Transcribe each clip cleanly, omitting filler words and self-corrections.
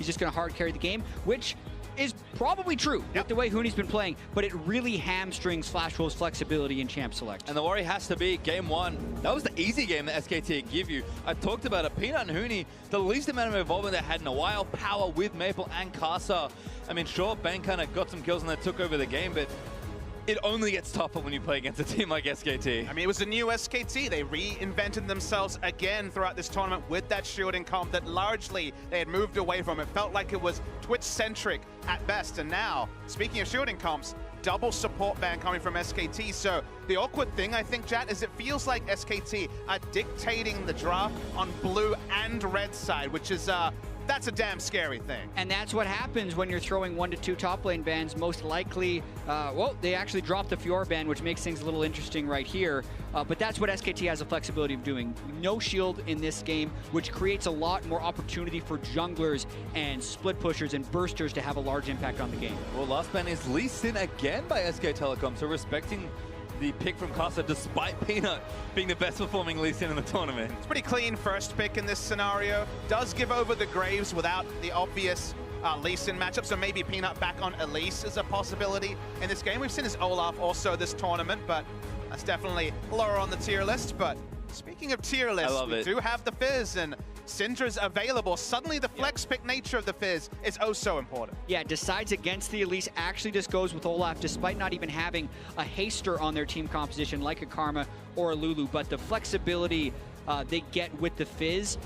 he's just going to hard carry the game, which is probably true with the way Huni's been playing, but it really hamstrings Flash Wolves' flexibility in Champ Select. And the worry has to be game one. That was the easy game that SKT give you. I talked about it. Peanut and Huni, the least amount of involvement they had in a while. Power with Maple and Casa. I mean, sure, Bang kind of got some kills and they took over the game, but it only gets tougher when you play against a team like SKT. I mean, it was a new SKT. They reinvented themselves again throughout this tournament with that shielding comp that largely they had moved away from. It felt like it was Twitch-centric at best. And now, speaking of shielding comps, double support ban coming from SKT. So the awkward thing, I think, Jat, is it feels like SKT are dictating the draft on blue and red side, which is that's a damn scary thing. And that's what happens when you're throwing 1 to 2 top lane bans. Most likely, well, they actually dropped the Fiora ban, which makes things a little interesting right here. But that's what SKT has the flexibility of doing. No shield in this game, which creates a lot more opportunity for junglers and split pushers and bursters to have a large impact on the game. Well, last ban is Lee Sin again by SK Telecom, so respecting the pick from Casa despite Peanut being the best performing Lee Sin in the tournament. It's pretty clean first pick in this scenario. Does give over the Graves without the obvious Lee Sin matchup, so maybe Peanut back on Elise is a possibility in this game. We've seen his Olaf also this tournament, but that's definitely lower on the tier list. But speaking of tier list, we do have the Fizz, and Syndra's available. Suddenly the flex pick nature of the Fizz is oh so important. Yeah, decides against the Elise, actually just goes with Olaf despite not even having a haster on their team composition like a Karma or a Lulu. But the flexibility they get with the Fizz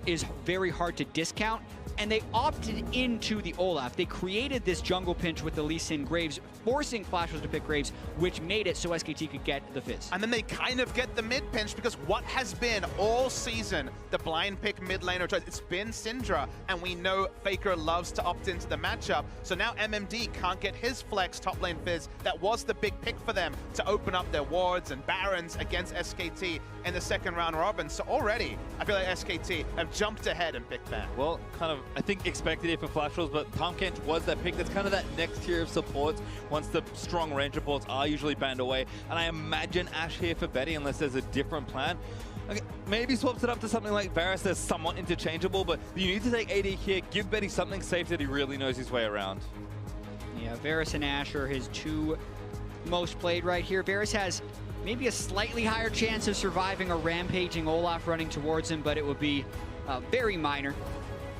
is very hard to discount. And they opted into the Olaf. They created this jungle pinch with the Lee Sin Graves, forcing Flash Wolves to pick Graves, which made it so SKT could get the Fizz. And then they kind of get the mid pinch because what has been all season the blind pick mid laner choice, it's been Syndra, and we know Faker loves to opt into the matchup. So now MMD can't get his flex top lane Fizz. That was the big pick for them to open up their wards and barons against SKT in the second round robin. So already, I feel like SKT have jumped ahead and picked that. Well, kind of, I think expected it for Flash Wolves, but Pumpkinch was that pick. That's kind of that next tier of supports once the strong range supports are usually banned away. And I imagine Ashe here for Betty unless there's a different plan. Okay, maybe swaps it up to something like Varus that's somewhat interchangeable, but you need to take AD here, give Betty something safe that he really knows his way around. Yeah, Varus and Ashe are his two most played right here. Varus has maybe a slightly higher chance of surviving a rampaging Olaf running towards him, but it would be very minor.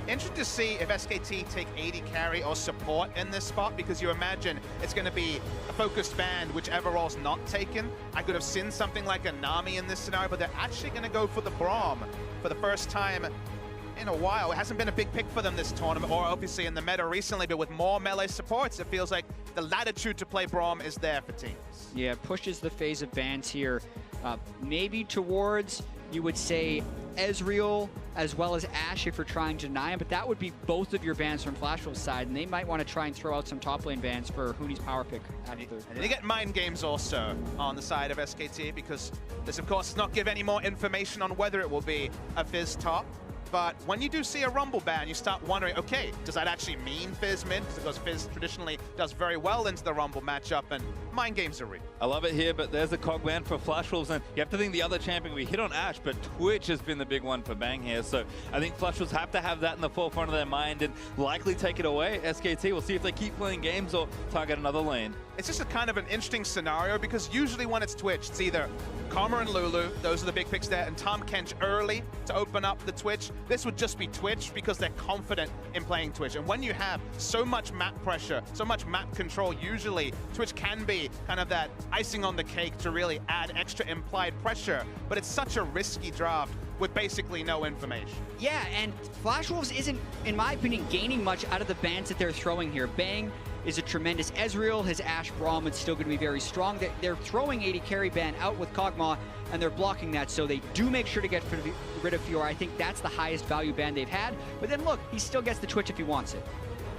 Interesting to see if SKT take AD carry or support in this spot, because you imagine it's going to be a focused ban whichever role's not taken. I could have seen something like a Nami in this scenario, but they're actually going to go for the Braum for the first time in a while. It hasn't been a big pick for them this tournament, or obviously in the meta recently, but with more melee supports, it feels like the latitude to play Braum is there for teams. Yeah, pushes the phase of bans here, maybe towards, you would say, Ezreal as well as Ashe if you're trying to deny him, but that would be both of your bans from Flash Wolves' side, and they might want to try and throw out some top lane bans for Huni's power pick. And they get mind games also on the side of SKT, because this, of course, does not give any more information on whether it will be a Fizz top. But when you do see a Rumble ban, you start wondering, okay, does that actually mean Fizz mid? Because Fizz traditionally does very well into the Rumble matchup, and mind games are real. I love it here, but there's a cog ban for Flash Wolves, and you have to think the other champion, we hit on Ashe, but Twitch has been the big one for Bang here, so I think Flash Wolves have to have that in the forefront of their mind and likely take it away. SKT, we'll see if they keep playing games or target another lane. It's just a kind of an interesting scenario, because usually when it's Twitch, it's either Karma and Lulu, those are the big picks there, and Tahm Kench early to open up the Twitch. This would just be Twitch because they're confident in playing Twitch. And when you have so much map pressure, so much map control, usually Twitch can be kind of that icing on the cake to really add extra implied pressure. But it's such a risky draft with basically no information. Yeah, and Flash Wolves isn't, in my opinion, gaining much out of the bans that they're throwing here. Bang is a tremendous Ezreal. His Ashe Braum is still going to be very strong. They're throwing AD carry ban out with Kog'Maw, and they're blocking that, so they do make sure to get rid of Fiora. I think that's the highest value ban they've had. But then look, he still gets the Twitch if he wants it.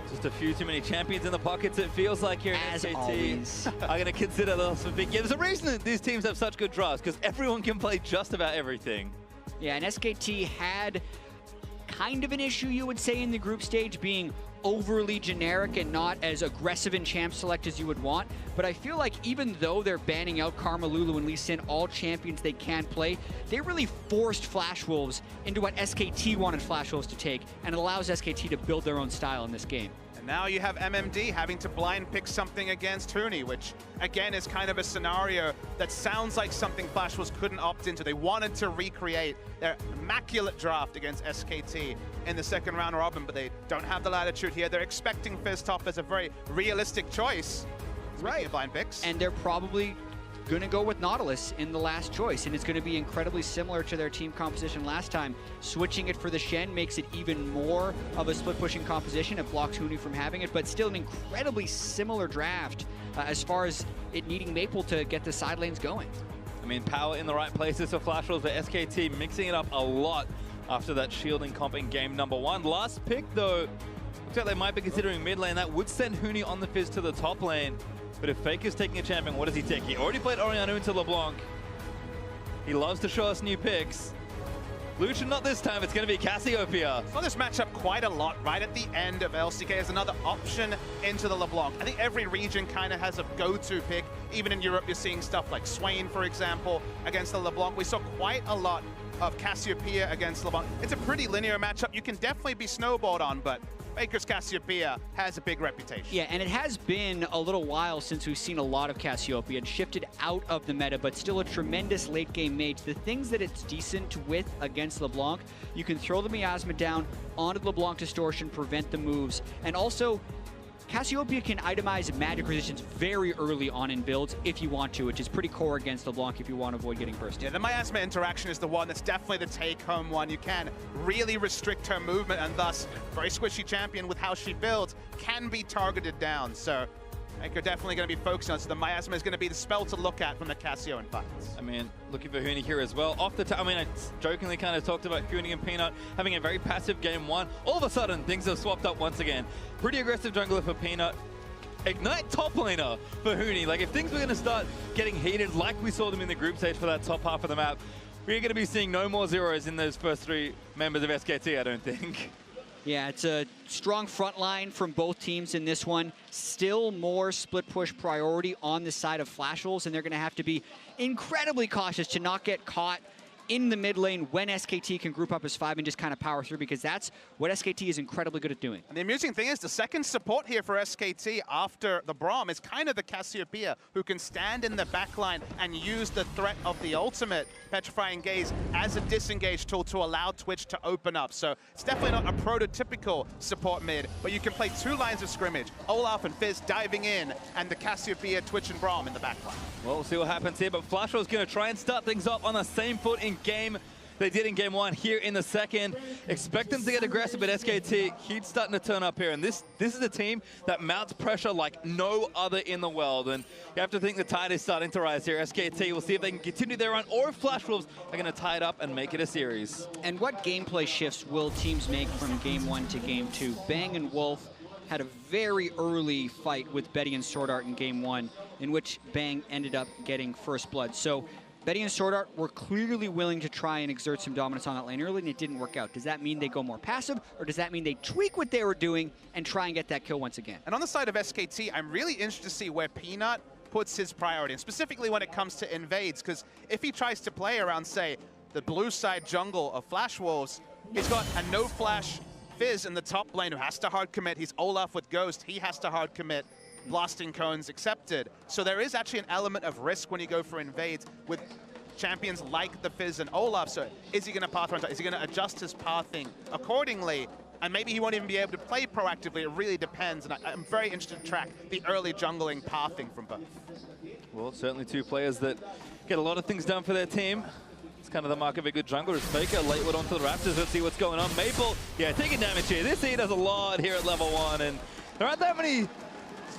Just a few too many champions in the pockets, it feels like here As in SKT. always. I'm going to consider those some big games. The reason that these teams have such good drafts, because everyone can play just about everything. Yeah, and SKT had kind of an issue, you would say, in the group stage, being overly generic and not as aggressive in champ select as you would want. But I feel like even though they're banning out Karma, Lulu, and Lee Sin, all champions they can play, they really forced Flash Wolves into what SKT wanted Flash Wolves to take, and it allows SKT to build their own style in this game. Now you have MMD having to blind pick something against Huni, which again is kind of a scenario that sounds like something Flash Wolves couldn't opt into. They wanted to recreate their immaculate draft against SKT in the second round robin, but they don't have the latitude here. They're expecting Fizz top as a very realistic choice. Right. Of blind picks. And they're probably going to go with Nautilus in the last choice, and it's going to be incredibly similar to their team composition last time. Switching it for the Shen makes it even more of a split-pushing composition. It blocks Huni from having it, but still an incredibly similar draft as far as it needing Maple to get the side lanes going. I mean, power in the right places for Flash Wolves, but SKT mixing it up a lot after that shielding comp in game number 1. Last pick, though, looks like they might be considering mid lane. That would send Huni on the Fizz to the top lane. But if Faker's taking a champion, what does he take? He already played Orianna into LeBlanc. He loves to show us new picks. Lucian, not this time. It's going to be Cassiopeia. I saw this matchup quite a lot right at the end of LCK as another option into the LeBlanc. I think every region kind of has a go-to pick. Even in Europe, you're seeing stuff like Swain, for example, against the LeBlanc. We saw quite a lot of Cassiopeia against LeBlanc. It's a pretty linear matchup. You can definitely be snowballed on, but Faker's Cassiopeia has a big reputation. Yeah, and it has been a little while since we've seen a lot of Cassiopeia. It shifted out of the meta, but still a tremendous late game mage. The things that it's decent with against LeBlanc, you can throw the miasma down onto the LeBlanc distortion, prevent the moves, and also Cassiopeia can itemize magic resistance very early on in builds if you want to, which is pretty core against LeBlanc if you want to avoid getting bursted. Yeah, the miasma interaction is the one that's definitely the take-home one. You can really restrict her movement, and thus, very squishy champion with how she builds can be targeted down. So Faker definitely going to be focusing on. So the miasma is going to be the spell to look at from the Cassio in fights. I mean, looking for Huni here as well. Off the top, I mean, I jokingly kind of talked about Huni and Peanut having a very passive game 1. All of a sudden, things have swapped up once again. Pretty aggressive jungler for Peanut. Ignite top laner for Huni. Like, if things were going to start getting heated like we saw them in the group stage for that top half of the map, we're going to be seeing no more zeros in those first 3 members of SKT, I don't think. Yeah, it's a strong front line from both teams in this one. Still more split push priority on the side of Flash Wolves, and they're going to have to be incredibly cautious to not get caught in the mid lane when SKT can group up as 5 and just kind of power through, because that's what SKT is incredibly good at doing. And the amusing thing is the second support here for SKT after the Braum is kind of the Cassiopeia, who can stand in the backline and use the threat of the ultimate Petrifying Gaze as a disengage tool to allow Twitch to open up. So it's definitely not a prototypical support mid, but you can play 2 lines of scrimmage, Olaf and Fizz diving in, and the Cassiopeia, Twitch, and Braum in the backline. Well, we'll see what happens here, but Flash Wolves going to try and start things up on the same foot in game they did in game 1 here in the second. Expect them to get aggressive, but SKT, heat's starting to turn up here. And this is a team that mounts pressure like no other in the world. And you have to think the tide is starting to rise here. SKT, we'll see if they can continue their run or if Flash Wolves are going to tie it up and make it a series. And what gameplay shifts will teams make from game 1 to game 2? Bang and Wolf had a very early fight with Betty and Sword Art in game 1, in which Bang ended up getting first blood. So Betty and Sword Art were clearly willing to try and exert some dominance on that lane early, and it didn't work out. Does that mean they go more passive, or does that mean they tweak what they were doing and try and get that kill once again? And on the side of SKT, I'm really interested to see where Peanut puts his priority, and specifically when it comes to invades, because if he tries to play around, say, the blue side jungle of Flash Wolves, he's got a no-flash Fizz in the top lane who has to hard commit. He's Olaf with Ghost. He has to hard commit. Blasting Cones accepted. So there is actually an element of risk when you go for invades with champions like the Fizz and Olaf. So is he going to path around? Is he going to adjust his pathing accordingly? And maybe he won't even be able to play proactively. It really depends. And I'm very interested to track the early jungling pathing from both. Well, certainly 2 players that get a lot of things done for their team. It's kind of the mark of a good jungler. Is Faker late wood onto the Raptors. Let's see what's going on. Maple, yeah, taking damage here. This he does a lot here at level 1. And there aren't that many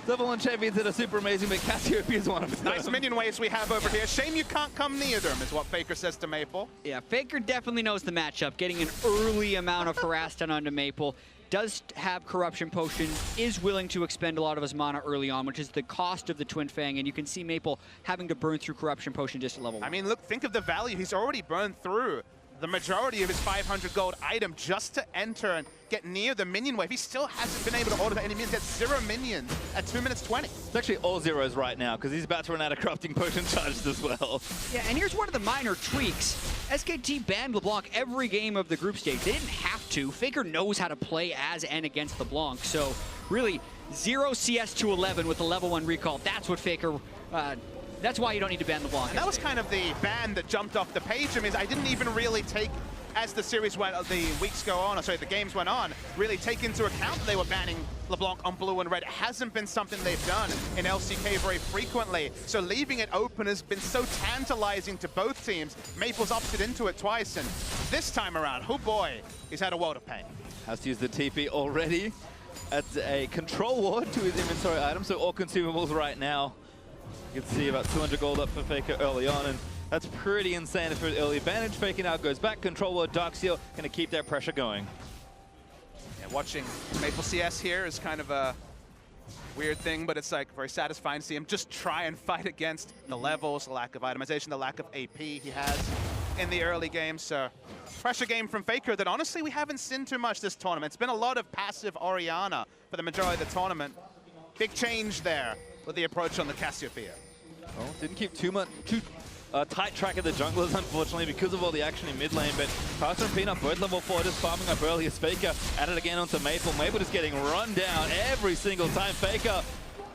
level 1 champions that are super amazing, but Cassiopeia is one of them. Nice minion waves we have over here. Shame you can't come near them, is what Faker says to Maple. Yeah, Faker definitely knows the matchup. Getting an early amount of harass done onto Maple. Does have Corruption Potion, is willing to expend a lot of his mana early on, which is the cost of the Twin Fang, and you can see Maple having to burn through Corruption Potion just at level 1. I mean, look, think of the value. He's already burned through the majority of his 500 gold item just to enter and get near the minion wave. He still hasn't been able to order any minions. He has 0 minions at 2 minutes 20. It's actually all zeros right now because he's about to run out of crafting potion charges as well. Yeah, and here's one of the minor tweaks. SKT banned LeBlanc every game of the group stage. They didn't have to. Faker knows how to play as and against LeBlanc. So really, 0 CS to 11 with a level 1 recall. That's what Faker... that's why you don't need to ban LeBlanc. And that was kind of the ban that jumped off the page. I mean, I didn't even really take, as the series went, the weeks go on, or sorry, the games went on, really take into account they were banning LeBlanc on blue and red. It hasn't been something they've done in LCK very frequently. So leaving it open has been so tantalizing to both teams. Maple's opted into it twice, and this time around, oh boy, he's had a world of pain. Has to use the TP already. Adds a control ward to his inventory item, so all consumables right now. You can see about 200 gold up for Faker early on, and that's pretty insane for an early advantage. Faker now goes back, control ward, Dark Seal, gonna keep that pressure going. Yeah, watching Maple CS here is kind of a weird thing, but it's like very satisfying to see him just try and fight against the levels, the lack of itemization, the lack of AP he has in the early game. So pressure game from Faker that honestly we haven't seen too much this tournament. It's been a lot of passive Orianna for the majority of the tournament. Big change there with the approach on the Cassiopeia. Well, didn't keep too tight track of the junglers, unfortunately, because of all the action in mid lane, but Carter and Peanut both level 4, just farming up early as Faker added again onto Maple. Maple just getting run down every single time. Faker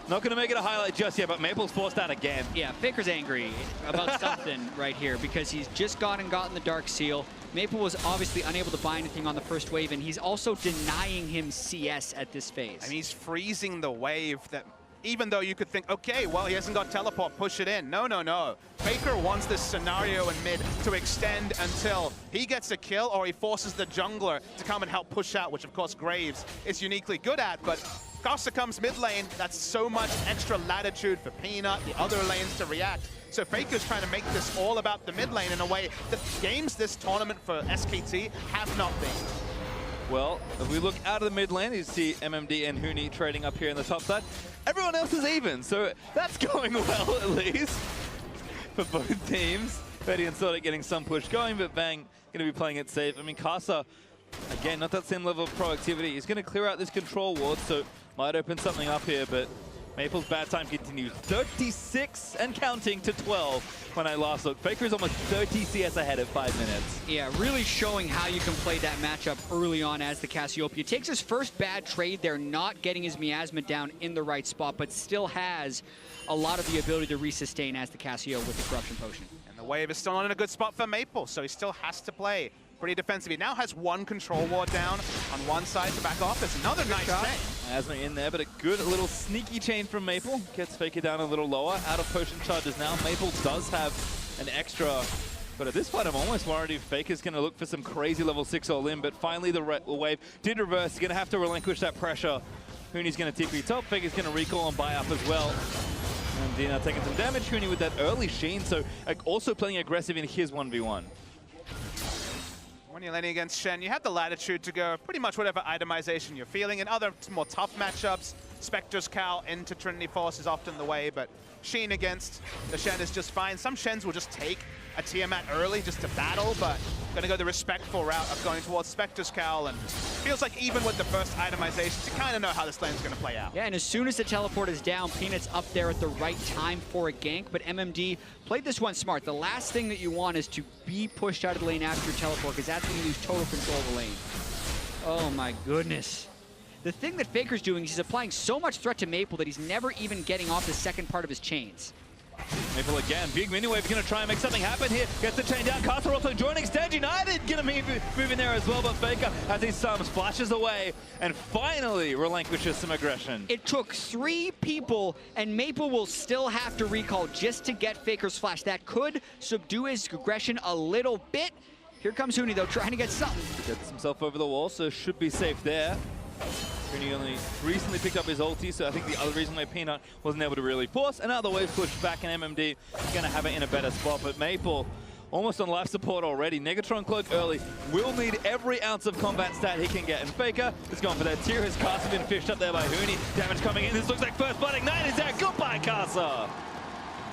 not going to make it a highlight just yet, but Maple's forced out again. Yeah, Faker's angry about something right here because he's just gone and gotten the Dark Seal. Maple was obviously unable to buy anything on the first wave, and he's also denying him CS at this phase. I mean, he's freezing the wave that... Even though you could think, okay, well, he hasn't got teleport, push it in. No, no, no. Faker wants this scenario in mid to extend until he gets a kill or he forces the jungler to come and help push out, which, of course, Graves is uniquely good at. But Costa comes mid lane. That's so much extra latitude for Peanut, the other lanes to react. So Faker's trying to make this all about the mid lane in a way that games this tournament for SKT have not been. Well, if we look out of the mid lane, you see MMD and Huni trading up here in the top side. Everyone else is even, so that's going well at least for both teams. Betty and Sorta getting some push going, but Bang going to be playing it safe. I mean, Casa, again, not that same level of proactivity. He's going to clear out this control ward, so might open something up here, but Maple's bad time continues. 36 and counting to 12 when I last looked. Faker is almost 30 CS ahead at 5 minutes. Yeah, really showing how you can play that matchup early on as the Cassiopeia. Takes his first bad trade there, not getting his miasma down in the right spot, but still has a lot of the ability to resustain as the Cassio with the Corruption Potion. And the wave is still not in a good spot for Maple, so he still has to play pretty defensive. He now has one control ward down on one side to back off. There's another nice chain. Asma in there, but a good little sneaky chain from Maple. Gets Faker down a little lower. Out of potion charges now. Maple does have an extra, but at this point I'm almost worried if Faker's going to look for some crazy level 6 all in, but finally the wave did reverse. He's going to have to relinquish that pressure. Huni's going to TP top. Faker's going to recall and buy up as well. And Dina taking some damage. Huni with that early sheen, so also playing aggressive in his 1v1. When you're laning against Shen, you have the latitude to go pretty much whatever itemization you're feeling. In other more tough matchups, Spectre's Cowl into Trinity Force is often the way, but Sheen against the Shen is just fine. Some Shens will just take a Tiamat early just to battle, but gonna go the respectful route of going towards Spectre's Cowl, and feels like even with the first itemizations, you kind of know how this lane's gonna play out. Yeah, and as soon as the teleport is down, Peanut's up there at the right time for a gank, but MMD played this one smart. The last thing that you want is to be pushed out of the lane after your teleport, because that's when you lose total control of the lane. Oh my goodness. The thing that Faker's doing is he's applying so much threat to Maple that he's never even getting off the second part of his chains. Maple again, big mini wave, gonna try and make something happen here. Gets the chain down, Carter also joining Stand United, gonna move in there as well, but Faker, as he splashes away and finally relinquishes some aggression. It took 3 people, and Maple will still have to recall just to get Faker's flash. That could subdue his aggression a little bit. Here comes Huni though, trying to get something. Gets himself over the wall, so should be safe there. Huni only recently picked up his ulti, so I think the other reason why Peanut wasn't able to really force, and now the wave's pushed back, and MMD going to have it in a better spot. But Maple, almost on life support already. Negatron Cloak early, will need every ounce of combat stat he can get. And Faker has gone for that tier. His Casa been fished up there by Huni. Damage coming in. This looks like first blood. Ignite is there. Goodbye, Casa.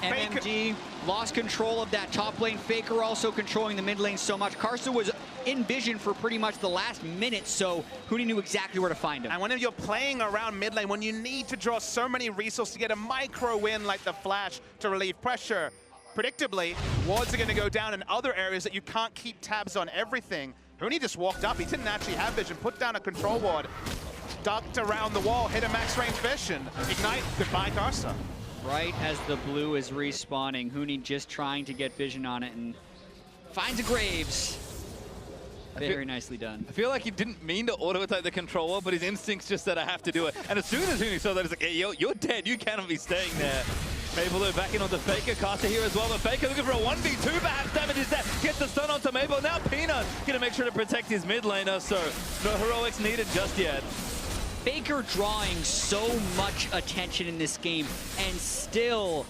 MMD lost control of that top lane. Faker also controlling the mid lane so much. Karsa was in vision for pretty much the last minute, so Huni knew exactly where to find him. And when you're playing around mid lane, when you need to draw so many resources to get a micro win like the flash to relieve pressure, predictably, wards are going to go down in other areas that you can't keep tabs on everything. Huni just walked up. He didn't actually have vision, put down a control ward, ducked around the wall, hit a max range vision. Ignite, goodbye Karsa. Right as the blue is respawning, Huni just trying to get vision on it and finds a Graves. Very nicely done. I feel like he didn't mean to auto-attack the controller, but his instincts just said, I have to do it. And as soon as Huni saw that, he's like, hey, you're dead. You cannot be staying there. Maple back in on the Faker. Karsa here as well, but Faker looking for a 1v2, perhaps damages that. Gets the stun onto Maple. Now Peanut going to make sure to protect his mid laner, so no heroics needed just yet. Faker drawing so much attention in this game and still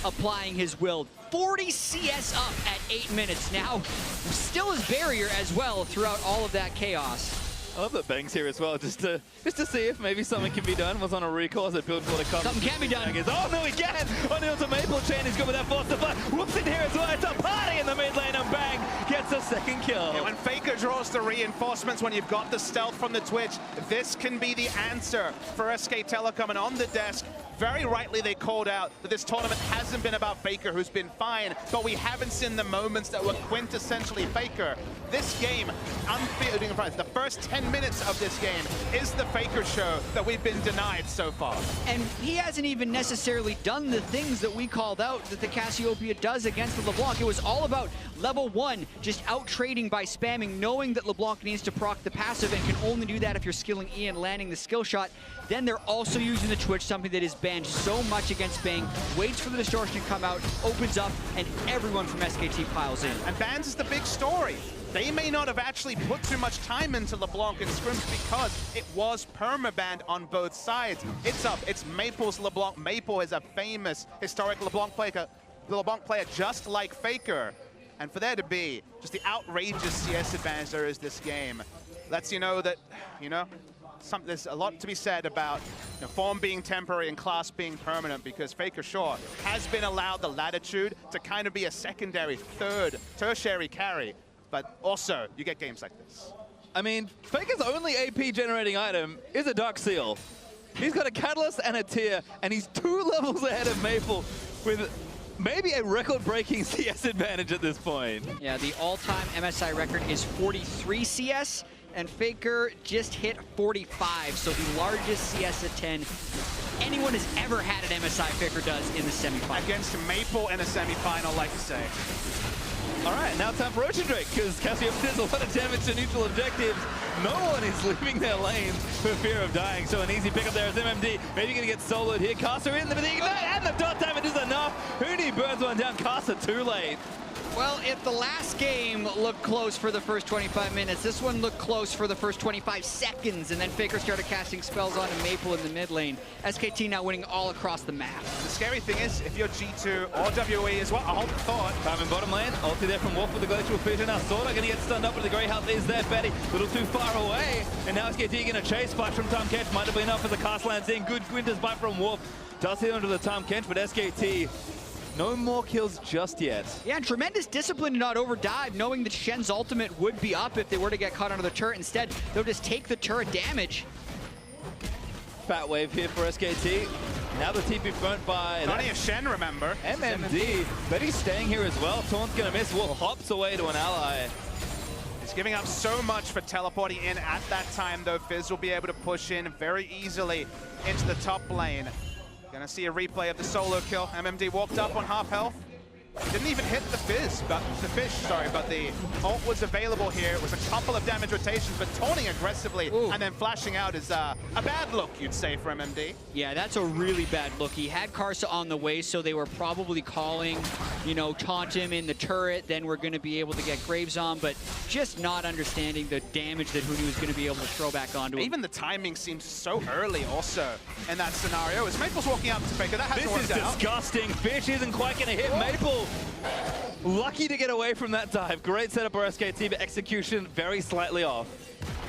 applying his will. 40 CS up at 8 minutes now. Still his barrier as well throughout all of that chaos. I love that Bang's here as well, just to see if maybe something can be done. Was on a recall as it built for the cover. Something can be done. Oh no, he can! On to Maple Chain, he's good with that force to fly. Whoops in here as well. It's a party in the mid lane, and Bang gets a second kill. Yeah, when Faker draws the reinforcements, when you've got the stealth from the Twitch, this can be the answer for SK Telecom. And on the desk, very rightly they called out that this tournament hasn't been about Faker, who's been fine, but we haven't seen the moments that were quintessentially Faker. This game, the first 10 minutes of this game is the Faker show that we've been denied so far. And he hasn't even necessarily done the things that we called out that the Cassiopeia does against the LeBlanc. It was all about level 1, just out-trading by spamming, knowing that LeBlanc needs to proc the passive and can only do that if you're skilling E and landing the skill shot. Then they're also using the Twitch, something that is banned so much against Bang, waits for the distortion to come out, opens up, and everyone from SKT piles in. And bans is the big story. They may not have actually put too much time into LeBlanc and scrims because it was permabanned on both sides. It's up, it's Maple's LeBlanc. Maple is a famous historic LeBlanc player just like Faker. And for there to be just the outrageous CS advantage there is this game, lets you know that, there's a lot to be said about form being temporary and class being permanent, because Faker sure has been allowed the latitude to kind of be a secondary, third, tertiary carry. But also, you get games like this. I mean, Faker's only AP generating item is a Dark Seal. He's got a Catalyst and a Tear, and he's 2 levels ahead of Maple with maybe a record-breaking CS advantage at this point. Yeah, the all-time MSI record is 43 CS, and Faker just hit 45, so the largest CS at 10 anyone has ever had at MSI, Faker does in the semifinal. Against Maple in a semifinal, like you say. All right, now time for Ocean Drake, because Cassiopeia does a lot of damage to neutral objectives. No one is leaving their lanes for fear of dying, so an easy pickup there is MMD. Maybe going to get soloed here. Karsa in the ignite, and the dot damage is enough. Huni burns one down. Karsa too late. Well, if the last game looked close for the first 25 minutes, this one looked close for the first 25 seconds, and then Faker started casting spells onto Maple in the mid lane. SKT now winning all across the map. The scary thing is, if you're G2 or WE as well, I hold the thought. Time in bottom lane, ulti there from Wolf with the glacial fission. Now Sorta going to get stunned up, but the Grey Health is there. Betty, a little too far away, and now SKT going to chase. Splash from Tom Kench might have been enough for the cast lands in. Good Quintus bite from Wolf. Does hit onto the Tom Kench, but SKT no more kills just yet. Yeah, and tremendous discipline to not overdive, knowing that Shen's ultimate would be up if they were to get caught under the turret. Instead, they'll just take the turret damage. Fat wave here for SKT. Now the TP front by... Plenty of Shen, remember. MMD. Betty's staying here as well. Taunt's going to miss. Wolf hops away to an ally. He's giving up so much for teleporting in at that time, though. Fizz will be able to push in very easily into the top lane. Gonna see a replay of the solo kill. MMD walked up on half health. Didn't even hit the fish, but the ult was available here. It was a couple of damage rotations, but taunting aggressively and then flashing out is a bad look, you'd say, for MMD. Yeah, that's a really bad look. He had Karsa on the way, so they were probably calling, taunt him in the turret, then we're gonna be able to get Graves on, but just not understanding the damage that Huni was gonna be able to throw back onto him. Even the timing seems so early also in that scenario. As Maple's walking out to Faker, that hasn't worked out. This is disgusting. Fish isn't quite gonna hit Maple. Lucky to get away from that dive. Great setup for SKT, but execution very slightly off.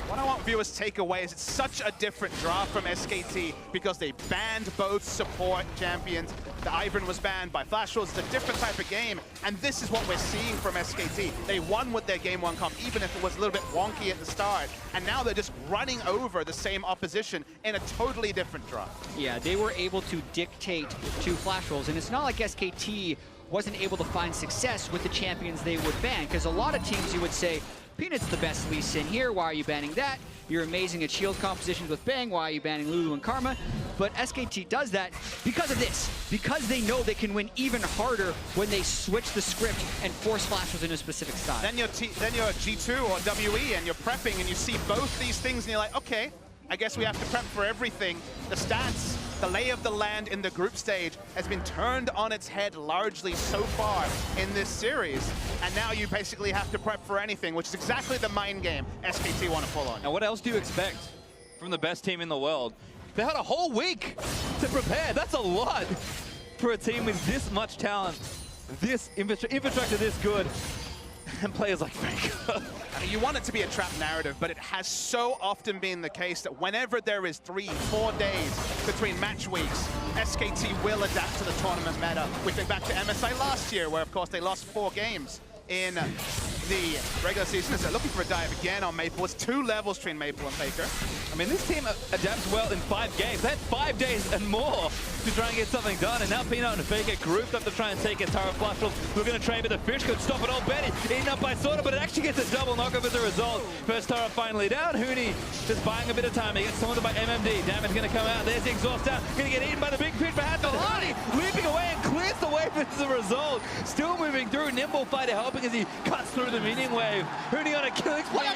What I want viewers to take away is it's such a different draft from SKT because they banned both support champions. The Ivern was banned by Flash Wars. It's a different type of game, and this is what we're seeing from SKT. They won with their Game 1 comp, even if it was a little bit wonky at the start, and now they're just running over the same opposition in a totally different draft. Yeah, they were able to dictate to Flash Rolls, and it's not like SKT wasn't able to find success with the champions they would ban, because a lot of teams you would say, Peanut's the best Lee Sin here, why are you banning that? You're amazing at shield compositions with Bang, why are you banning Lulu and Karma? But SKT does that because of this, because they know they can win even harder when they switch the script and force Flashes into a specific style. Then you're G2 or WE and you're prepping and you see both these things and you're like, okay, I guess we have to prep for everything. The stats, the lay of the land in the group stage has been turned on its head largely so far in this series. And now you basically have to prep for anything, which is exactly the mind game SKT want to pull on. Now what else do you expect from the best team in the world? They had a whole week to prepare. That's a lot for a team with this much talent, this infrastructure this good, and players like Faker. You want it to be a trap narrative, but it has so often been the case that whenever there is 3-4 days between match weeks, SKT will adapt to the tournament meta. We think back to MSI last year, where of course they lost 4 games in the regular season as they're looking for a dive again on Maple. It's 2 levels between Maple and Faker. I mean, this team adapts well in 5 games. They had 5 days and more to try and get something done, and now Peanut and Faker grouped up to try and take it. Tara Flash we're going to trade, but the fish could stop it all. Betty eaten up by Sorta, but it actually gets a double knockoff as a result. First Tara finally down. Huni just buying a bit of time. He gets taunted by MMD. Damage going to come out. There's the exhaust down. Going to get eaten by the big fish, perhaps. Huni leaping away and clears the wave as a result. Still moving through. Nimble Fighter helping as he cuts through the minion wave. Huni on a killing spree.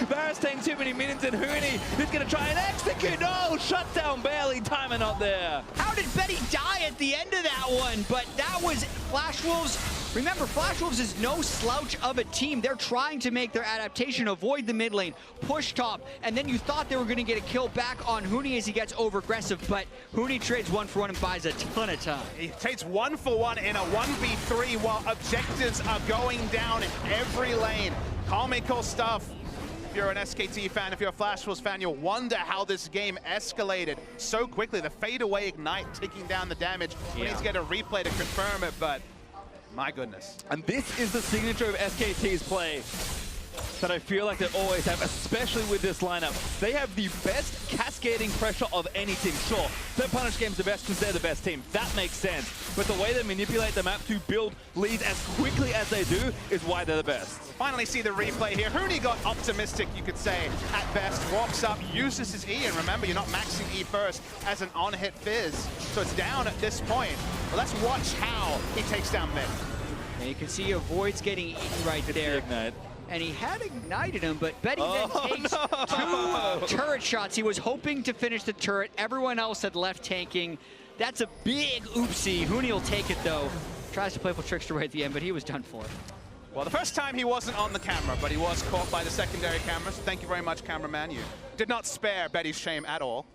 Varus taking too many minions, and Huni is going to try and execute. No, shut down barely. Timer not there. How did Betty die at the end of that one? But that was Flash Wolves. Remember, Flash Wolves is no slouch of a team. They're trying to make their adaptation, avoid the mid lane, push top, and then you thought they were going to get a kill back on Huni as he gets over-aggressive, but Huni trades 1-for-1 and buys a ton of time. He takes 1-for-1 in a 1v3 while objectives are going down in every lane. Comical stuff. If you're an SKT fan, if you're a Flash Wolves fan, you'll wonder how this game escalated so quickly. The fadeaway ignite taking down the damage. We need to get a replay to confirm it, but my goodness. And this is the signature of SKT's play that I feel like they always have, especially with this lineup. They have the best cascading pressure of any team. Sure, their punish game's the best because they're the best team. That makes sense. But the way they manipulate the map to build leads as quickly as they do is why they're the best. Finally see the replay here. Huni got optimistic, you could say, at best. Walks up, uses his E, and remember, you're not maxing E first as an on-hit Fizz. So it's down at this point. But let's watch how he takes down mid. And you can see he avoids getting eaten right there. Ignite. And he had ignited him, but Betty then takes 2 turret shots. He was hoping to finish the turret. Everyone else had left tanking. That's a big oopsie. Huni will take it, though. Tries to playful trickster right at the end, but he was done for. Well, the first time he wasn't on the camera, but he was caught by the secondary camera. So thank you very much, cameraman. You did not spare Betty's shame at all.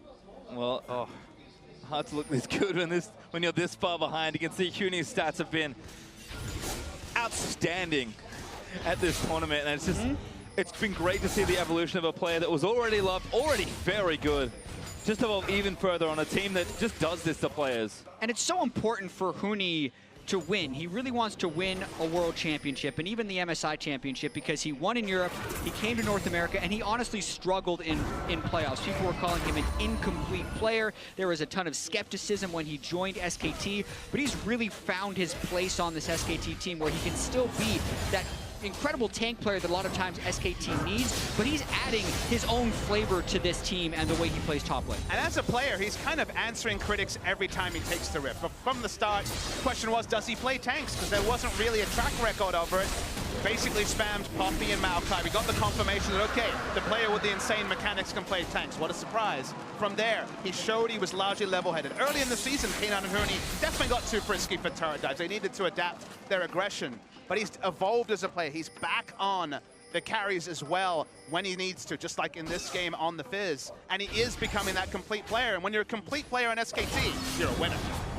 Well, hard to look this good when you're this far behind. You can see Huni's stats have been outstanding at this tournament, and it's just it's been great to see the evolution of a player that was already loved, already very good, just evolve even further on a team that just does this to players. And it's so important for Huni to win. He really wants to win a world championship and even the MSI championship because he won in Europe, he came to North America, and he honestly struggled in playoffs. People were calling him an incomplete player. There was a ton of skepticism when he joined SKT, but he's really found his place on this SKT team where he can still be that incredible tank player that a lot of times SKT needs, but he's adding his own flavor to this team and the way he plays top lane. And as a player, he's kind of answering critics every time he takes the rift. But from the start, the question was, does he play tanks? Because there wasn't really a track record over it. Basically spammed Poppy and Maokai. We got the confirmation that, okay, the player with the insane mechanics can play tanks. What a surprise. From there, he showed he was largely level-headed. Early in the season, Peanut and Huni definitely got too frisky for turret dives. They needed to adapt their aggression. But he's evolved as a player. He's back on the carries as well when he needs to, just like in this game on the Fizz. And he is becoming that complete player. And when you're a complete player on SKT, you're a winner.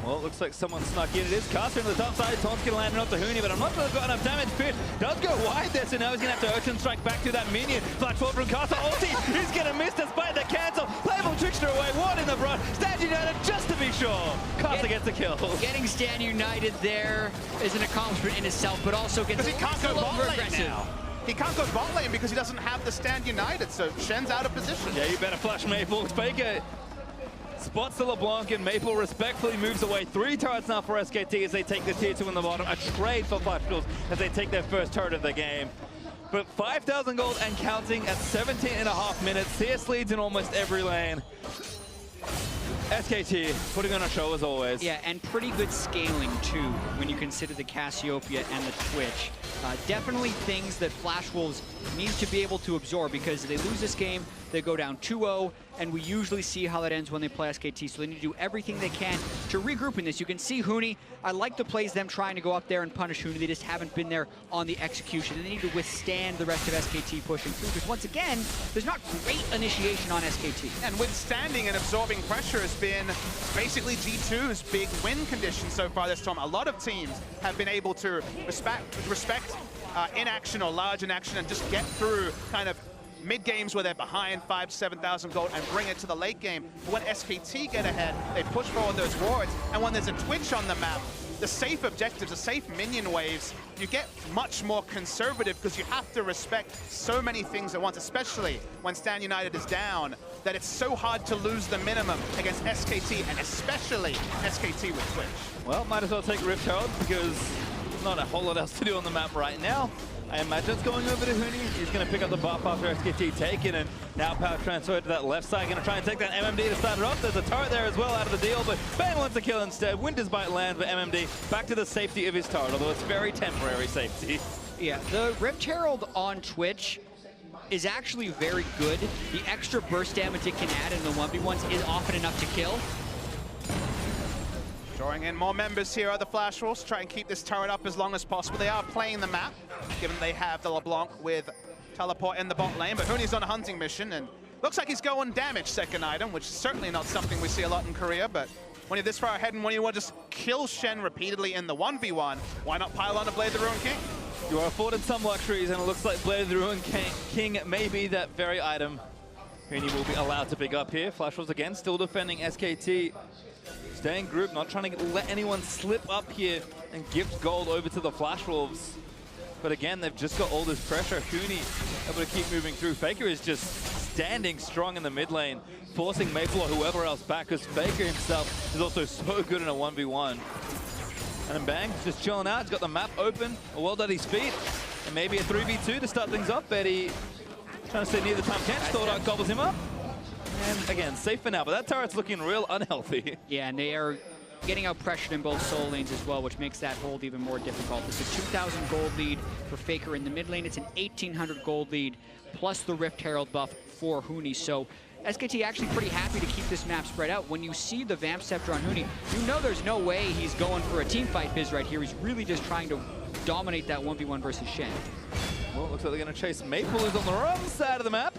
Well, it looks like someone snuck in. It is Caster into the top side. Taunt's going to land onto Huni, but I'm not sure they've got enough damage. Fish does go wide there, so now he's going to have to Urchin strike back to that minion. Flash forward from Caster. Ulti, he's going to miss despite the cancel. Playable Trickster away, one in the front. Stand United just to be sure. Caster gets the kill. Getting Stand United there is an accomplishment in itself, but also gets Because he can't go bot lane aggressive. now. He can't go bot lane because he doesn't have the Stand United, so Shen's out of position. Yeah, you better flash Maple. Faker spots the LeBlanc, and Maple respectfully moves away. 3 turrets now for SKT as they take the tier 2 in the bottom. A trade for Flash Tools as they take their first turret of the game. But 5,000 gold and counting at 17.5 minutes. CS leads in almost every lane. SKT putting on a show as always. Yeah, and pretty good scaling too when you consider the Cassiopeia and the Twitch. Definitely things that Flash Wolves need to be able to absorb, because if they lose this game, they go down 2-0, and we usually see how that ends when they play SKT, so they need to do everything they can to regroup in this. You can see Huni, I like the plays them trying to go up there and punish Huni. They just haven't been there on the execution, and they need to withstand the rest of SKT pushing through, because once again, there's not great initiation on SKT. And withstanding and absorbing pressure has been basically G2's big win condition so far this time. A lot of teams have been able to respect inaction or large inaction and just get through kind of mid-games where they're behind 5,000 to 7,000 gold and bring it to the late game. But when SKT get ahead, they push forward those wards, and when there's a Twitch on the map, the safe objectives, the safe minion waves, you get much more conservative because you have to respect so many things at once, especially when Stand United is down, that it's so hard to lose the minimum against SKT, and especially SKT with Twitch. Well, might as well take Rift Herald because there's not a whole lot else to do on the map right now. I imagine it's going over to Huni. He's going to pick up the buff after SKT taken, and now power transferred to that left side. Going to try and take that MMD to start it off. There's a turret there as well out of the deal, but Bang wants to kill instead. Winter's Bite land for MMD. Back to the safety of his turret, although it's very temporary safety. Yeah, the Rift Herald on Twitch is actually very good. The extra burst damage it can add in the 1v1s is often enough to kill. Drawing in more members here are the Flash Wolves, try and keep this turret up as long as possible. They are playing the map, given they have the LeBlanc with teleport in the bot lane, but Huni's on a hunting mission, and looks like he's going damage second item, which is certainly not something we see a lot in Korea, but when you're this far ahead and when you want to just kill Shen repeatedly in the 1v1, why not pile on a Blade the Ruined King? You are afforded some luxuries, and it looks like Blade of the Ruined King may be that very item Huni will be allowed to pick up here. Flash Wolves again, still defending SKT. Staying group, not trying to let anyone slip up here and gift gold over to the Flash Wolves. But again, they've just got all this pressure. Huni able to keep moving through. Faker is just standing strong in the mid lane, forcing Maple or whoever else back, because Faker himself is also so good in a 1v1. And then Bang, just chilling out. He's got the map open, well at his feet, and maybe a 3v2 to start things off. Betty trying to stay near the Tom Kench, thought out gobbles him up. And again, safe for now, but that turret's looking real unhealthy. Yeah, and they are getting out pressured in both soul lanes as well, which makes that hold even more difficult. It's a 2,000 gold lead for Faker in the mid lane. It's an 1,800 gold lead, plus the Rift Herald buff for Huni. So SKT actually pretty happy to keep this map spread out. When you see the Vamp Scepter on Huni, you know there's no way he's going for a team fight biz right here. He's really just trying to dominate that 1v1 versus Shen. Well, it looks like they're going to chase Maple, who's on the wrong side of the map.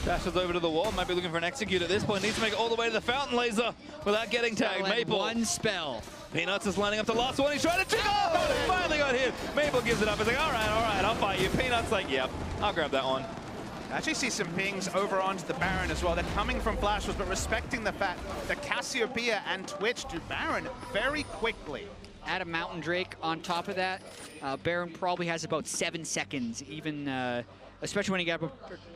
Dashes over to the wall, might be looking for an execute at this point. Needs to make it all the way to the fountain laser without getting tagged. Maple. One spell. Peanuts is lining up the last one. He's trying to check off. Oh, he finally got hit. Maple gives it up. He's like, all right, I'll fight you. Peanuts like, yep, I'll grab that one. I actually see some pings over onto the Baron as well. They're coming from Flash Wolves, but respecting the fact that Cassiopeia and Twitch do Baron very quickly. Add a Mountain Drake on top of that. Baron probably has about 7 seconds, even especially when you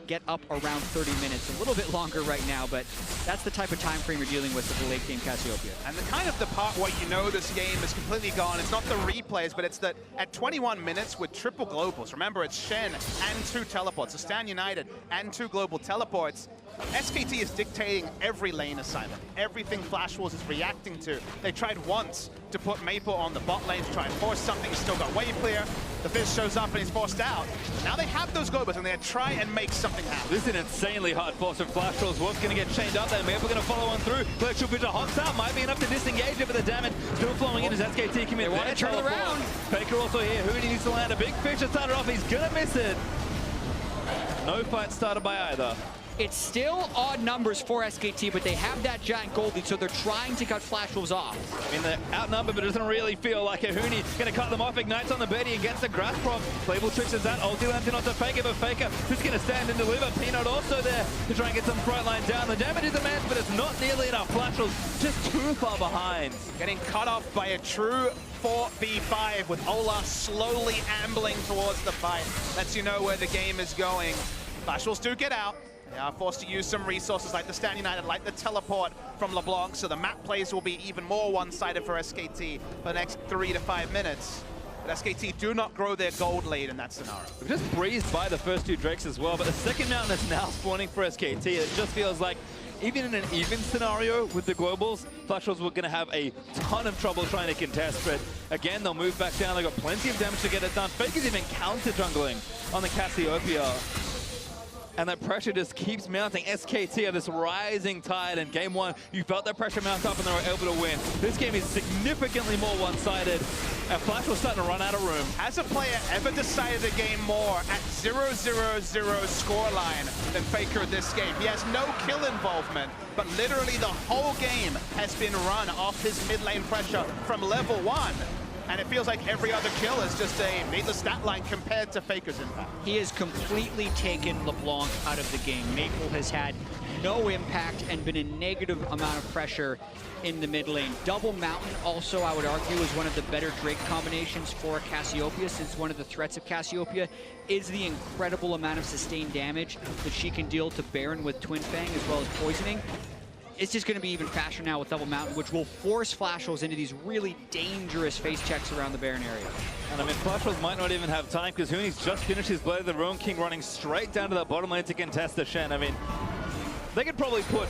get up around 30 minutes. A little bit longer right now, but that's the type of time frame you're dealing with the late game Cassiopeia. And the kind of the part where you know this game is completely gone, it's not the replays, but it's that at 21 minutes with triple globals, remember it's Shen and 2 teleports, so Stand United and 2 global teleports, SKT is dictating every lane assignment. Everything Flash Wolves is reacting to. They tried once to put Maple on the bot lane to try and force something. He's still got wave clear. The Fizz shows up and he's forced out. Now they have those globals and they try and make something happen. This is an insanely hard force of Flash Wolves. Wolf's going to get chained up there. Maple going to follow on through. Collectual Pitcher hops out. Might be enough to disengage it, but the damage still flowing in as SKT commit. They want to turn around. Faker also here. Huni needs to land a big fish to start it off. He's going to miss it. No fight started by either. It's still odd numbers for SKT, but they have that giant gold lead, so they're trying to cut Flash Wolves off. I mean, they're outnumbered, but it doesn't really feel like it. Huni going to cut them off, ignites on the Betty and gets the grasp from. Playable tricks is that. Ulti Lantern onto Faker, but Faker just going to stand and deliver. Peanut also there to try and get some front line down. The damage is immense, but it's not nearly enough. Flash Wolves just too far behind. Getting cut off by a true 4v5 with Ola slowly ambling towards the fight. Lets you know where the game is going. Flash Wolves do get out. They are forced to use some resources like the Stand United, like the teleport from LeBlanc, so the map plays will be even more one-sided for SKT for the next 3 to 5 minutes. But SKT do not grow their gold lead in that scenario. We've just breezed by the first 2 Drakes as well, but the second mountain that's now spawning for SKT, it just feels like even in an even scenario with the globals, Flash Wolves were going to have a ton of trouble trying to contest, but again, they'll move back down. They've got plenty of damage to get it done. Faker's even counter-jungling on the Cassiopeia. And that pressure just keeps mounting. SKT are this rising tide. In game 1, you felt that pressure mount up and they were able to win. This game is significantly more one-sided, and Flash was starting to run out of room. Has a player ever decided a game more at 0-0-0 scoreline than Faker this game? He has no kill involvement, but literally the whole game has been run off his mid lane pressure from level 1. And it feels like every other kill is just a needless stat line compared to Faker's impact. He has completely taken LeBlanc out of the game. Maple has had no impact and been a negative amount of pressure in the mid lane. Double Mountain also, I would argue, is one of the better Drake combinations for Cassiopeia, since one of the threats of Cassiopeia is the incredible amount of sustained damage that she can deal to Baron with Twin Fang as well as poisoning. It's just going to be even faster now with Double Mountain, which will force Flash Wolves into these really dangerous face checks around the Baron area. And I mean, Flash Wolves might not even have time because Huni's just finished his Blade of the Ruin King running straight down to the bottom lane to contest the Shen. I mean, they could probably put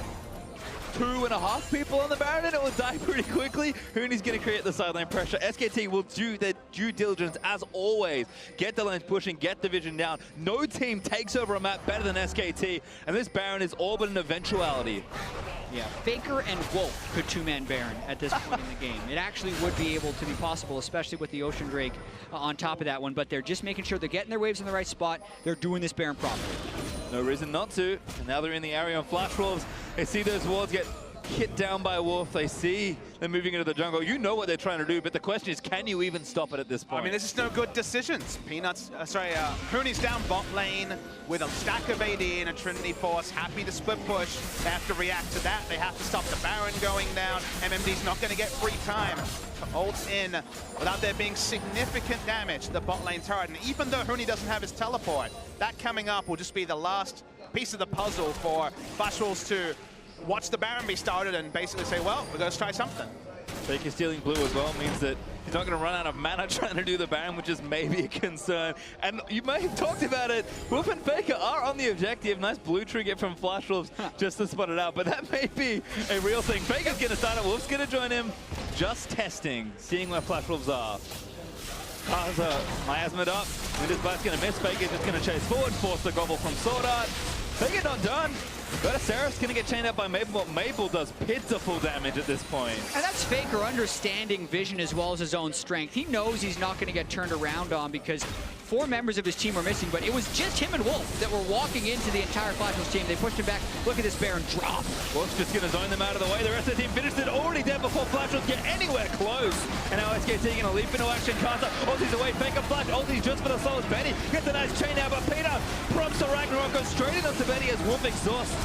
2.5 people on the Baron and it will die pretty quickly. Huni's going to create the side lane pressure. SKT will do their due diligence as always. Get the lanes pushing, get the vision down. No team takes over a map better than SKT, and this Baron is all but an eventuality. Yeah, Faker and Wolf could 2-man Baron at this point in the game. It actually would be able to be possible, especially with the Ocean Drake on top of that one, but they're just making sure they're getting their waves in the right spot. They're doing this Baron properly. No reason not to. And now they're in the area on Flash Wolves. They see those wards get hit down by Wolf. They see them moving into the jungle. You know what they're trying to do, but the question is, can you even stop it at this point? I mean, this is no good decisions. Huni's down bot lane with a stack of AD and a Trinity Force, happy to split push. They have to react to that. They have to stop the Baron going down. MMD's not going to get free time to ult in without there being significant damage to the bot lane turret. And even though Huni doesn't have his teleport, that coming up will just be the last piece of the puzzle for Flash Wolves to watch the Baron be started and basically say, well, we're going to try something. Faker stealing blue as well means that he's not going to run out of mana trying to do the Baron, which is maybe a concern. And you may have talked about it. Wolf and Faker are on the objective. Nice blue trigger from Flash Wolves just to spot it out. But that may be a real thing. Faker's going to start it. Wolf's going to join him. Just testing, seeing where Flash Wolves are. Kaza, miasma up. Winter's Blast's going to miss. Faker's just going to chase forward, force the gobble from Sword Art. Faker not done. But Seraph's going to get chained out by Maple, but Maple does pitiful damage at this point. And that's Faker understanding vision as well as his own strength. He knows he's not going to get turned around on because 4 members of his team were missing, but it was just him and Wolf that were walking into the entire Flash Wolves team. They pushed him back. Look at this Baron drop. Wolf's just going to zone them out of the way. The rest of the team finished it already dead before Flash Wolves get anywhere close. And now SKT going to leap into action. Kata, ulti's away. Faker Flash, ulti's just for the souls. Betty gets a nice chain out, but Peter prompts the Ragnarok, goes straight into Betty as Wolf exhausts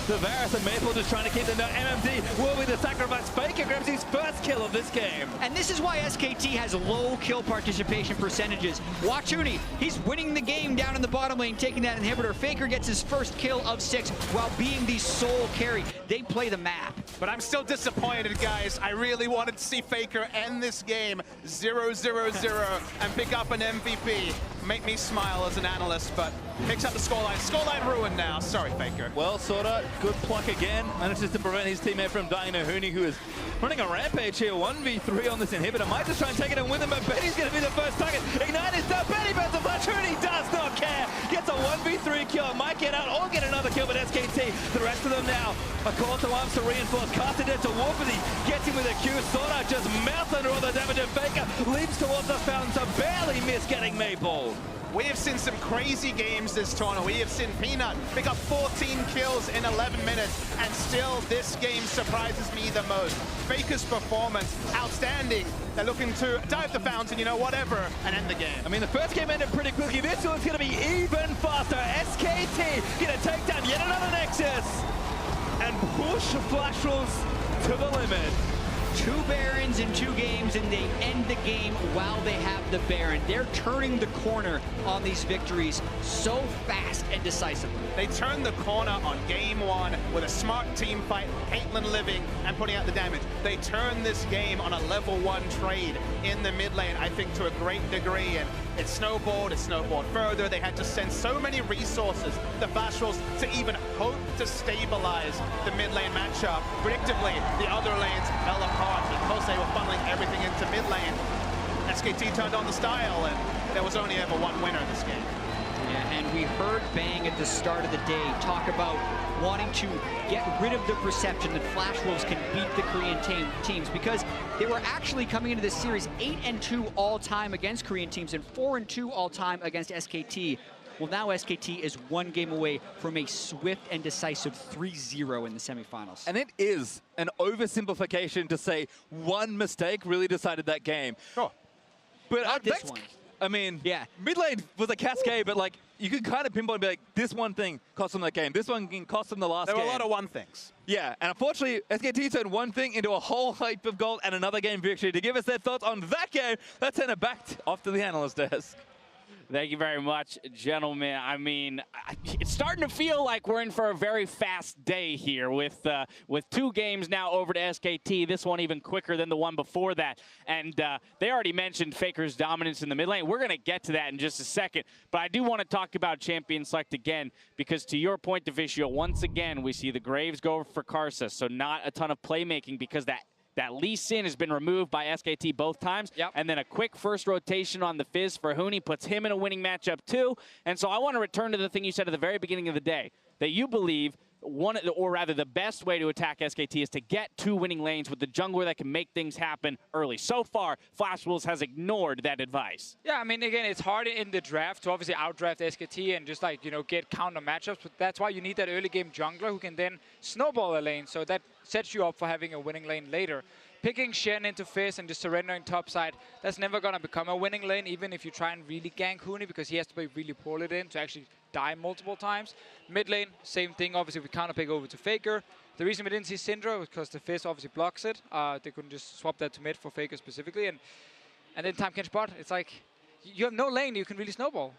the Varus, and Maple just trying to keep them down. MMD will be the sacrifice. Faker grabs his first kill of this game. And this is why SKT has low kill participation percentages. Watch Huni. He's winning the game down in the bottom lane, taking that inhibitor. Faker gets his first kill of 6 while being the sole carry. They play the map. But I'm still disappointed, guys. I really wanted to see Faker end this game 0-0-0 and pick up an MVP. Make me smile as an analyst, but picks up the scoreline. Scoreline ruined now. Sorry, Faker. Well, Sorda, good pluck again. Manages to prevent his teammate from dying to Huni, who is running a rampage here. 1v3 on this inhibitor. Might just try and take it and win them, but Betty's going to be the first target. Ignite is down. Betty burns the flash. Huni does not care. Gets a 1v3 kill. Might get out or get another kill, but SKT, the rest of them now. A call to arms to reinforce. Casted it to Wolfity. Gets him with a Q. Sorda just mounts under all the damage, and Faker leaps towards the fountain to barely miss getting Maple. We have seen some crazy games this tournament. We have seen Peanut pick up 14 kills in 11 minutes, and still this game surprises me the most. Faker's performance, outstanding. They're looking to dive the fountain, you know, whatever, and end the game. I mean, the first game ended pretty quickly. This one's going to be even faster. SKT going to take down yet another Nexus and push Flash Wolves to the limit. 2 Barons in 2 games, and they end the game while they have the Baron. They're turning the corner on these victories so fast and decisively. They turned the corner on game 1 with a smart team fight, Caitlyn living and putting out the damage. They turned this game on a level 1 trade in the mid lane, I think, to a great degree, and it snowballed further. They had to send so many resources, the Flash Wolves, to even hope to stabilize the mid lane matchup. Predictably, the other lanes fell apart because they were funneling everything into mid lane. SKT turned on the style, and there was only ever one winner in this game. Yeah, and we heard Bang at the start of the day talk about wanting to get rid of the perception that Flash Wolves can beat the Korean teams, because they were actually coming into this series 8-2 all-time against Korean teams and 4-2 all-time against SKT. Well, now SKT is 1 game away from a swift and decisive 3-0 in the semifinals. And it is an oversimplification to say one mistake really decided that game. Sure. But Not this one. I mean, Yeah. mid lane was a cascade, but like you could kind of pinpoint and be like, this one thing cost them that game. This one can cost them the last game. There were a lot of one things. Yeah, and unfortunately, SKT turned one thing into a whole heap of gold and another game victory. To give us their thoughts on that game, let's send it back off to the analyst desk. Thank you very much, gentlemen. I mean, it's starting to feel like we're in for a very fast day here with 2 games now over to SKT. This one even quicker than the one before that. And they already mentioned Faker's dominance in the mid lane. We're going to get to that in just a second. But I do want to talk about champion select again, because to your point, Deficio, once again, we see the Graves go for Karsa. So not a ton of playmaking, because that Lee Sin has been removed by SKT both times. Yep. And then a quick first rotation on the Fizz for Huni puts him in a winning matchup too. And so I want to return to the thing you said at the very beginning of the day, that you believe the best way to attack SKT is to get 2 winning lanes with the jungler that can make things happen early. So far, Flash Wolves has ignored that advice. Yeah, I mean, again, it's hard in the draft to obviously outdraft SKT and just, like, you know, get counter matchups. But that's why you need that early game jungler who can then snowball a lane. So that sets you up for having a winning lane later. Picking Shen into Fizz and just surrendering topside, that's never going to become a winning lane, even if you try and really gank Huni, because he has to be really pulled in to actually die multiple times. Mid lane, same thing. Obviously, we counter pick over to Faker. The reason we didn't see Syndra was because the Fizz obviously blocks it. They couldn't just swap that to mid for Faker specifically. And then time catch bot. It's like, you have no lane you can really snowball.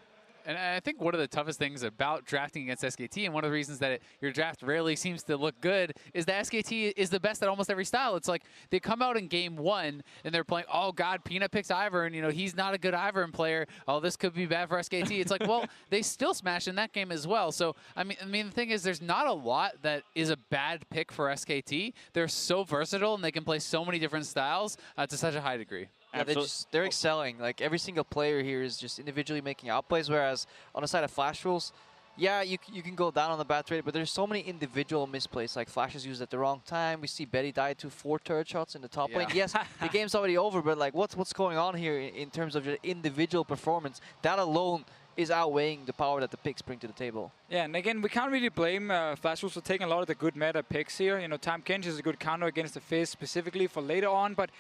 And I think one of the toughest things about drafting against SKT, and one of the reasons that your draft rarely seems to look good, is that SKT is the best at almost every style. It's like they come out in game 1 and they're playing, oh God, Peanut picks Ivern, you know, he's not a good Ivern player. Oh, this could be bad for SKT. It's like, well, they still smash in that game as well. So I mean, the thing is, there's not a lot that is a bad pick for SKT. They're so versatile and they can play so many different styles to such a high degree. Yeah, they're excelling. Like, every single player here is just individually making outplays, whereas on the side of Flash Wolves, yeah, you can go down on the bat rate, but there's so many individual misplays. Like, Flash is used at the wrong time. We see Betty die to 4 turret shots in the top lane. Yes, the game's already over, but like, what's going on here in terms of your individual performance? That alone is outweighing the power that the picks bring to the table. Yeah, and again, we can't really blame Flash Wolves for taking a lot of the good meta picks here. You know, Tahm Kench is a good counter against the Fizz specifically for later on, but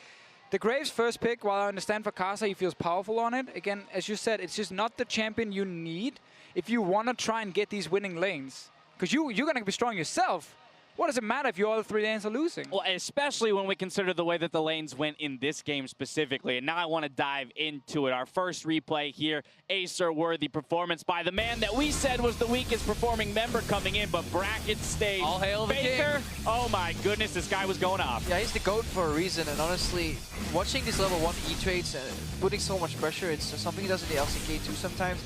the Graves first pick, while I understand for Karsa, he feels powerful on it. Again, as you said, it's just not the champion you need if you want to try and get these winning lanes. Because you're going to be strong yourself. What does it matter if your other 3 lanes are losing? Well, especially when we consider the way that the lanes went in this game specifically. And now I want to dive into it. Our first replay here, Acer-worthy performance by the man that we said was the weakest performing member coming in, but bracket stage. All hail the Faker. king. Oh my goodness, this guy was going off. Yeah, he's the GOAT for a reason, and honestly, watching these level 1 E-trades and putting so much pressure, it's something he does in the LCK too sometimes.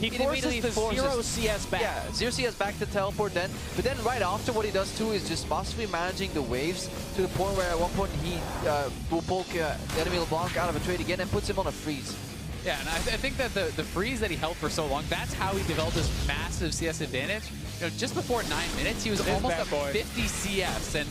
He forces the 0 CS back. Yeah, 0 CS back to teleport then. But then right after, what he does too is just possibly managing the waves to the point where at one point he will poke the enemy LeBlanc out of a trade again and puts him on a freeze. Yeah, and I think that the freeze that he held for so long, that's how he developed this massive CS advantage. You know, just before 9 minutes, he was almost at 50 CS, and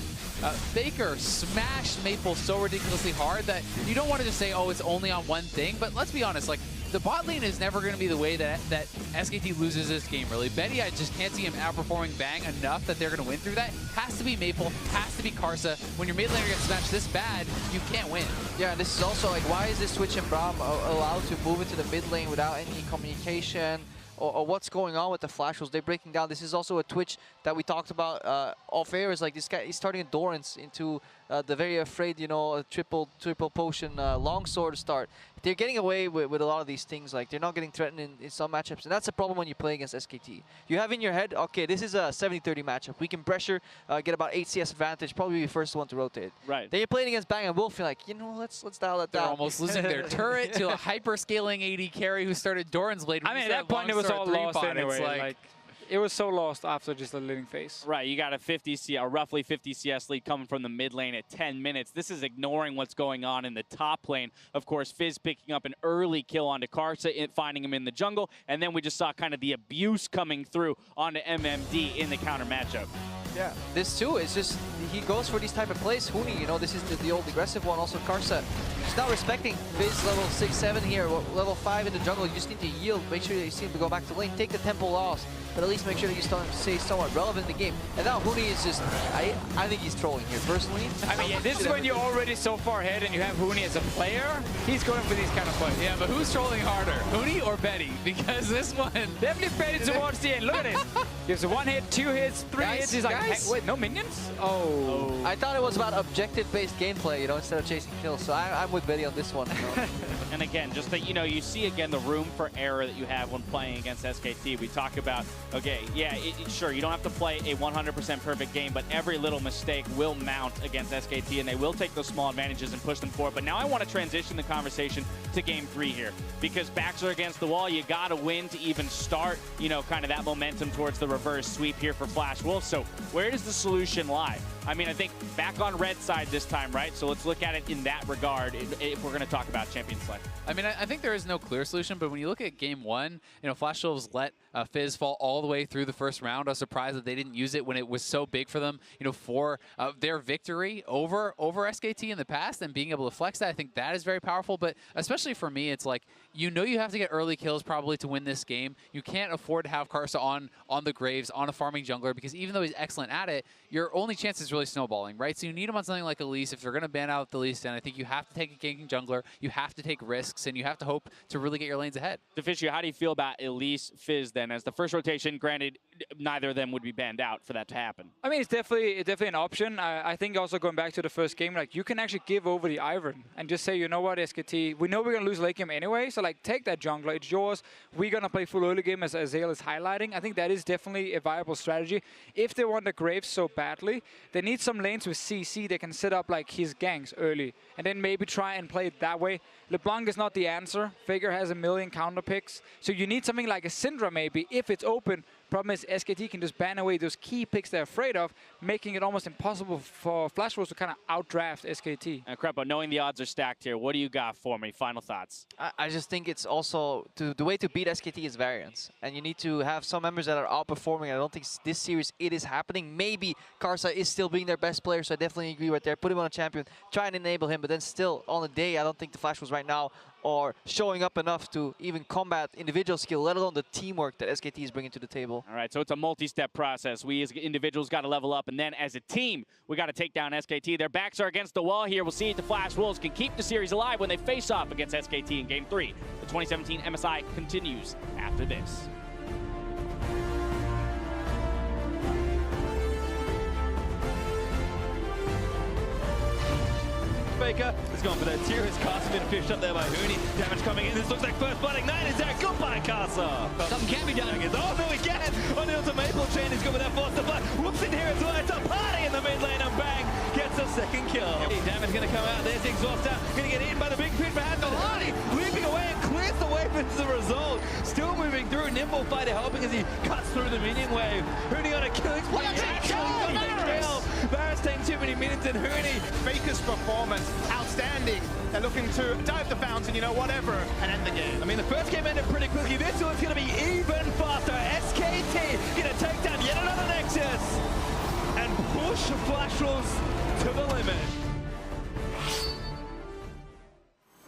Faker smashed Maple so ridiculously hard that you don't want to just say, oh, it's only on one thing. But let's be honest, like, the bot lane is never going to be the way that SKT loses this game, really. Betty, I just can't see him outperforming Bang enough that they're going to win through that. Has to be Maple, has to be Karsa. When your mid laner gets smashed this bad, you can't win. Yeah, and this is also like, why is this Twitch and Braum allowed to move into the mid lane without any communication? Or what's going on with the flash rolls? They're breaking down. This is also a Twitch that we talked about off air. Is like this guy, he's starting endurance into the very afraid, you know, triple potion longsword start. They're getting away with a lot of these things. Like, they're not getting threatened in some matchups, and that's a problem when you play against SKT. You have in your head, okay, this is a 70-30 matchup. We can pressure, get about 8 CS advantage, probably be the first one to rotate. Right. Then you're playing against Bang and Wolf, you're like, you know, let's dial that down. They're almost losing their turret to a hyper-scaling AD carry who started Doran's Blade. I mean, at that point, it was all lost anyway. Like, it was so lost after just the leading phase. Right, you got a roughly 50 CS lead coming from the mid lane at 10 minutes. This is ignoring what's going on in the top lane. Of course, Fizz picking up an early kill onto Karsa, finding him in the jungle, and then we just saw kind of the abuse coming through onto MMD in the counter matchup. Yeah, this too is just, he goes for these type of plays. Huni, you know, this is the old aggressive one. Also Karsa, he's not respecting Fizz level 6, 7 here, level 5 in the jungle. You just need to yield, make sure that you see him to go back to lane, take the tempo loss, but at least make sure that you stay somewhat relevant in the game. And now Huni is just, I think he's trolling here, personally. I mean, yeah, this is when you're already so far ahead and you have Huni as a player. He's going for these kind of plays. Yeah, but who's trolling harder, Huni or Betty? Because this one... Definitely Betty towards the end. Look at this. Gives a 1 hit, 2 hits, 3 hits. He's like, hey, wait, no minions? Oh. I thought it was about objective-based gameplay, you know, instead of chasing kills. So I'm with Betty on this one. You know? And again, just that, you know, you see again the room for error that you have when playing against SKT. We talk about, okay, yeah, sure, you don't have to play a 100% perfect game, but every little mistake will mount against SKT, and they will take those small advantages and push them forward. But now I want to transition the conversation to Game 3 here, because backs are against the wall. You got to win to even start, you know, kind of that momentum towards the reverse sweep here for Flash Wolf. So where does the solution lie? I mean, I think back on red side this time, right? So let's look at it in that regard if we're going to talk about Champion Select. I mean, I think there is no clear solution, but when you look at Game 1, you know, Flash Wolves let Fizz fall all the way through the first round. I was surprised that they didn't use it when it was so big for them, you know, for their victory over SKT in the past, and being able to flex that. I think that is very powerful, but especially for me, it's like, you know, you have to get early kills probably to win this game. You can't afford to have Karsa on the Graves, on a farming jungler, because even though he's excellent at it, your only chance is really snowballing, right? So you need him on something like Elise. If they're going to ban out the Elise, then I think you have to take a ganking jungler, you have to take risks, and you have to hope to really get your lanes ahead. Deficio, how do you feel about Elise, Fizz then as the first rotation? Granted, neither of them would be banned out for that to happen. I mean, it's definitely an option. I think also going back to the first game, like, you can actually give over the Iron and just say, you know what, SKT, we know we're going to lose late game anyway, so like, take that jungler, it's yours. We're going to play full early game as Azale is highlighting. I think that is definitely a viable strategy. If they want the Graves so badly, they need some lanes with CC they can set up like his ganks early and then maybe try and play it that way. LeBlanc is not the answer. Faker has a million counter picks. So you need something like a Syndra maybe if it's open. Problem is SKT can just ban away those key picks they're afraid of, making it almost impossible for Flash Wolves to kind of outdraft SKT. And Crepo, knowing the odds are stacked here, what do you got for me? Final thoughts. I just think it's also, the way to beat SKT is variance. And you need to have some members that are outperforming. I don't think this series it is happening. Maybe Karsa is still being their best player, so I definitely agree right there. Put him on a champion, try and enable him, but then still, on the day, I don't think the Flash Wolves right now are showing up enough to even combat individual skill, let alone the teamwork that SKT is bringing to the table. All right, so it's a multi-step process. We as individuals got to level up, and then as a team, we got to take down SKT. Their backs are against the wall here. We'll see if the Flash Wolves can keep the series alive when they face off against SKT in Game 3. The 2017 MSI continues after this. Faker is going for that tier. His Karsa been fished up there by Huni. Damage coming in. This looks like first blood. Ignite is there. Goodbye, Karsa. Something can be done. Oh, no, we can. On the ultimate Maple chain. He's going with that force to blood. Whoops in here as well. It's a party in the mid lane, and Bang gets a second kill. Damage going to come out. There's the exhaust out. Going to get eaten by the big pit behind, but Hardy leaping away and clears the wave as a result. Still moving through. Nimble fighter helping as he cuts through the minion wave. Huni on a killing spree. Varus taking too many minutes, and Huni. Faker's performance, outstanding. They're looking to dive the fountain, you know, whatever, and end the game. I mean, the first game ended pretty quickly. This one's going to be even faster. SKT going to take down yet another Nexus and push Flash Wolves to the limit.